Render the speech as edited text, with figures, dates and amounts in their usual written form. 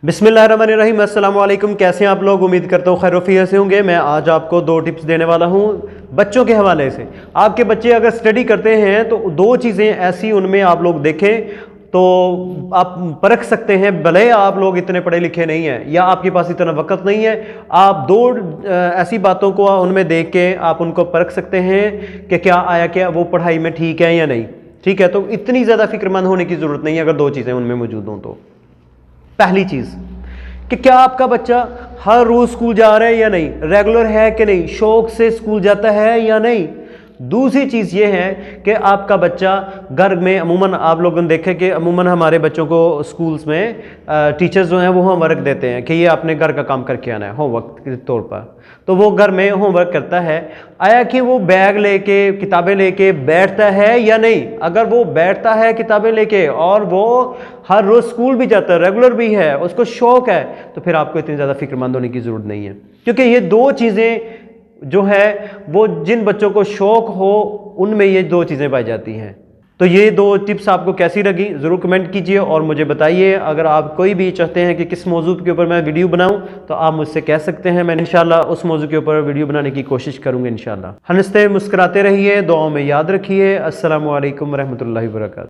बिस्मिल्लाहिर्रहमानिर्रहीम। अस्सलाम वालेकुम। कैसे हैं आप लोग? उम्मीद करता हूँ खैर से होंगे। मैं आज आपको 2 टिप्स देने वाला हूँ बच्चों के हवाले से। आपके बच्चे अगर स्टडी करते हैं तो 2 चीज़ें ऐसी उनमें आप लोग देखें तो आप परख सकते हैं। भले आप लोग इतने पढ़े लिखे नहीं हैं या आपके पास इतना वक्त नहीं है, आप 2 ऐसी बातों को उनमें देख के आप उनको परख सकते हैं कि क्या आया, क्या वो पढ़ाई में ठीक है या नहीं। ठीक है, तो इतनी ज़्यादा फिक्रमंद होने की ज़रूरत नहीं है अगर 2 चीज़ें उनमें मौजूद हों तो। पहली चीज़ कि क्या आपका बच्चा हर रोज़ स्कूल जा रहा है या नहीं, रेगुलर है कि नहीं, शौक से स्कूल जाता है या नहीं। दूसरी चीज़ ये है कि आपका बच्चा घर में, अमूमन आप लोगों ने देखे कि अमूमन हमारे बच्चों को स्कूल्स में टीचर्स जो हैं वो होमवर्क देते हैं कि ये आपने घर का काम करके आना है होमवर्क के तौर पर। तो वो घर में होमवर्क करता है, आया कि वो बैग लेके किताबें लेके बैठता है या नहीं। अगर वो बैठता है किताबें लेके और वो हर रोज़ स्कूल भी जाता है, रेगुलर भी है, उसको शौक है, तो फिर आपको इतनी ज़्यादा फिक्रमंद होने की ज़रूरत नहीं है। क्योंकि ये 2 चीज़ें जो है वो जिन बच्चों को शौक हो उनमें ये 2 चीज़ें पाई जाती हैं। तो ये 2 टिप्स आपको कैसी लगी ज़रूर कमेंट कीजिए और मुझे बताइए। अगर आप कोई भी चाहते हैं कि किस मौजू के ऊपर मैं वीडियो बनाऊं तो आप मुझसे कह सकते हैं। मैं इंशाल्लाह उस मौजू के ऊपर वीडियो बनाने की कोशिश करूंगा इंशाल्लाह। हंसते मुस्कुराते रहिए, दुआओं में याद रखिए। अस्सलामु अलैकुम रहमतुल्लाहि व बरकातहू।